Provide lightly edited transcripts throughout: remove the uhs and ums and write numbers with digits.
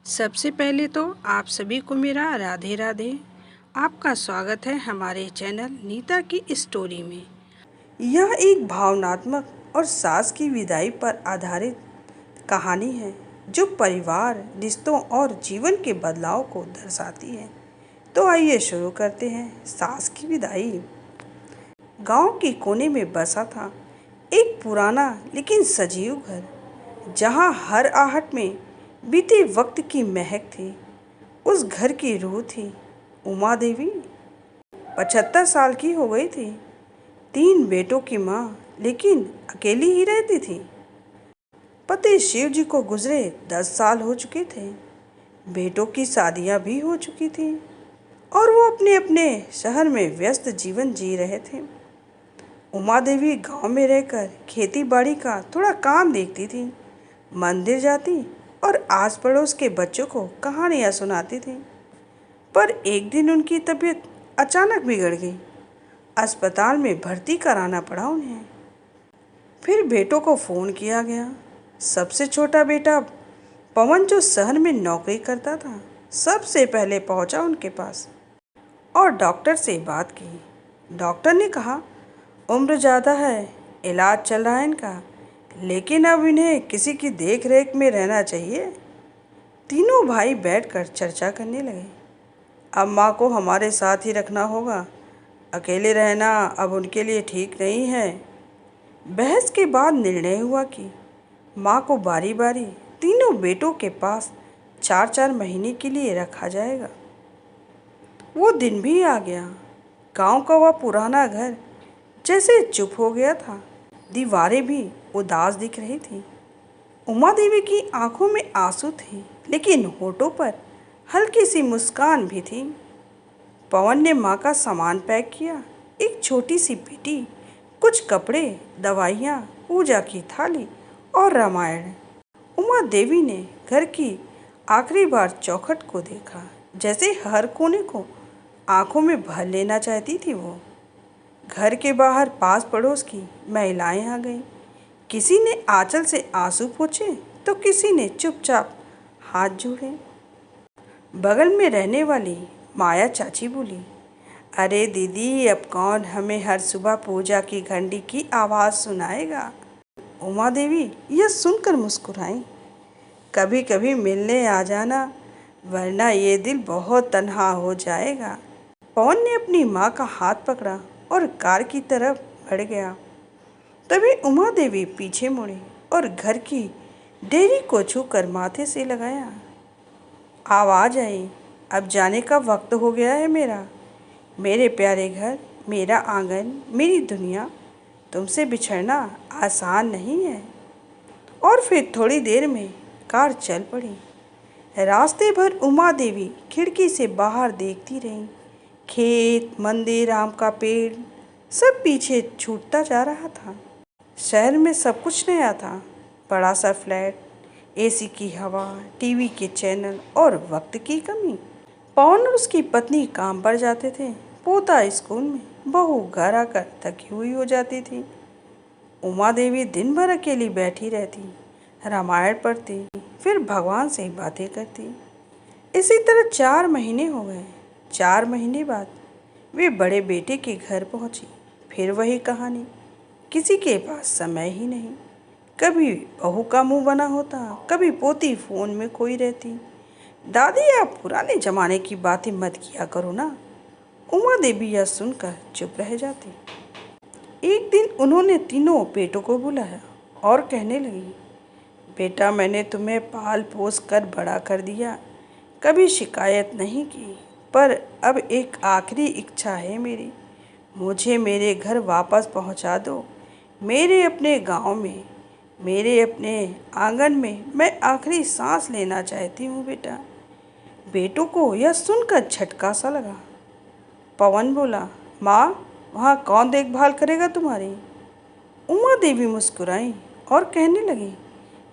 सबसे पहले तो आप सभी को मेरा राधे राधे। आपका स्वागत है हमारे चैनल नीता की स्टोरी में। यह एक भावनात्मक और सास की विदाई पर आधारित कहानी है जो परिवार, रिश्तों और जीवन के बदलाव को दर्शाती है। तो आइए शुरू करते हैं। सास की विदाई। गांव के कोने में बसा था एक पुराना लेकिन सजीव घर, जहां हर आहट में बीते वक्त की महक थी। उस घर की रूह थी उमा देवी। 75 साल की हो गई थी, 3 बेटों की माँ, लेकिन अकेली ही रहती थी। पति शिव जी को गुजरे 10 साल हो चुके थे। बेटों की शादियाँ भी हो चुकी थी और वो अपने अपने शहर में व्यस्त जीवन जी रहे थे। उमा देवी गांव में रहकर खेती बाड़ी का थोड़ा काम देखती थी, मंदिर जाती और आस पड़ोस के बच्चों को कहानियाँ सुनाती थी। पर एक दिन उनकी तबीयत अचानक बिगड़ गई। अस्पताल में भर्ती कराना पड़ा उन्हें। फिर बेटों को फ़ोन किया गया। सबसे छोटा बेटा पवन, जो शहर में नौकरी करता था, सबसे पहले पहुंचा उनके पास और डॉक्टर से बात की। डॉक्टर ने कहा उम्र ज़्यादा है, इलाज चल रहा है इनका, लेकिन अब इन्हें किसी की देख रेख में रहना चाहिए। तीनों भाई बैठकर चर्चा करने लगे। अब माँ को हमारे साथ ही रखना होगा, अकेले रहना अब उनके लिए ठीक नहीं है। बहस के बाद निर्णय हुआ कि माँ को बारी बारी तीनों बेटों के पास 4-4 महीने के लिए रखा जाएगा। वो दिन भी आ गया। गांव का वह पुराना घर जैसे चुप हो गया था। दीवारें भी उदास दिख रही थी। उमा देवी की आंखों में आंसू थे, लेकिन होठों पर हल्की सी मुस्कान भी थी। पवन ने माँ का सामान पैक किया, एक छोटी सी पेटी, कुछ कपड़े, दवाइयाँ, पूजा की थाली और रामायण। उमा देवी ने घर की आखिरी बार चौखट को देखा, जैसे हर कोने को आंखों में भर लेना चाहती थी वो। घर के बाहर पास पड़ोस की महिलाएं आ गईं। किसी ने आंचल से आंसू पोंछे तो किसी ने चुपचाप हाथ जोड़े। बगल में रहने वाली माया चाची बोली, अरे दीदी, अब कौन हमें हर सुबह पूजा की घंटी की आवाज़ सुनाएगा। उमा देवी यह सुनकर मुस्कुराई। कभी कभी मिलने आ जाना, वरना ये दिल बहुत तन्हा हो जाएगा। पवन ने अपनी माँ का हाथ पकड़ा और कार की तरफ बढ़ गया। तभी उमा देवी पीछे मुड़ी और घर की डेयरी को छूकर माथे से लगाया। आवाज़ आई, अब जाने का वक्त हो गया है मेरा। मेरे प्यारे घर, मेरा आंगन, मेरी दुनिया, तुमसे बिछड़ना आसान नहीं है। और फिर थोड़ी देर में कार चल पड़ी। रास्ते भर उमा देवी खिड़की से बाहर देखती रही। खेत, मंदिर, आम का पेड़, सब पीछे छूटता जा रहा था। शहर में सब कुछ नया था। बड़ा सा फ्लैट, एसी की हवा, टीवी के चैनल और वक्त की कमी। पवन और उसकी पत्नी काम पर जाते थे, पोता स्कूल में, बहू घर आकर थकी हुई हो जाती थी। उमा देवी दिन भर अकेली बैठी रहती, रामायण पढ़ती, फिर भगवान से बातें करती। इसी तरह 4 महीने हो गए। 4 महीने बाद वे बड़े बेटे के घर पहुंची। फिर वही कहानी, किसी के पास समय ही नहीं। कभी बहू का मुंह बना होता, कभी पोती फ़ोन में खोई रहती। दादी, आप पुराने ज़माने की बातें मत किया करो ना। उमा देवी यह सुनकर चुप रह जाती। एक दिन उन्होंने तीनों बेटों को बुलाया और कहने लगी, बेटा, मैंने तुम्हें पाल पोस कर बड़ा कर दिया, कभी शिकायत नहीं की, पर अब एक आखिरी इच्छा है मेरी। मुझे मेरे घर वापस पहुंचा दो, मेरे अपने गांव में, मेरे अपने आंगन में मैं आखिरी सांस लेना चाहती हूँ बेटा। बेटों को यह सुनकर झटका सा लगा। पवन बोला, माँ, वहाँ कौन देखभाल करेगा तुम्हारी? उमा देवी मुस्कुराई और कहने लगी,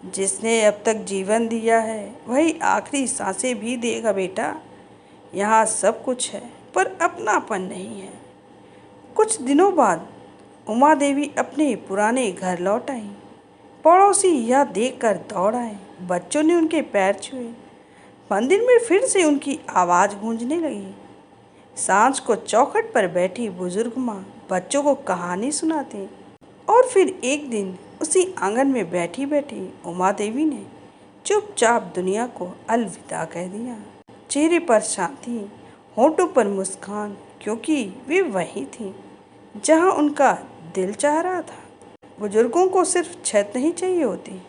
जिसने अब तक जीवन दिया है वही आखिरी सांसें भी देगा बेटा। यहाँ सब कुछ है पर अपनापन नहीं है। कुछ दिनों बाद उमा देवी अपने पुराने घर लौट आई। पड़ोसी यह देखकर दौड़ आए। बच्चों ने उनके पैर छुए। मंदिर में फिर से उनकी आवाज़ गूंजने लगी। सांझ को चौखट पर बैठी बुजुर्ग माँ बच्चों को कहानी सुनाती और फिर एक दिन उसी आंगन में बैठी बैठी उमा देवी ने चुपचाप दुनिया को अलविदा कह दिया। चेहरे पर शांति, होठों पर मुस्कान, क्योंकि वे वही थी जहाँ उनका दिल चाह रहा था। बुजुर्गों को सिर्फ छत नहीं चाहिए होती,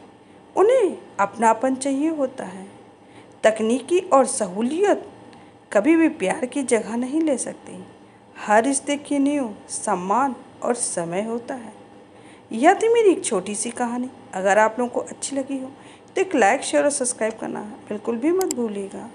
उन्हें अपनापन चाहिए होता है। तकनीकी और सहूलियत कभी भी प्यार की जगह नहीं ले सकती। हर रिश्ते की नींव सम्मान और समय होता है। यह थी मेरी एक छोटी सी कहानी। अगर आप लोगों को अच्छी लगी हो तो एक लाइक, शेयर और सब्सक्राइब करना बिल्कुल भी मत भूलिएगा।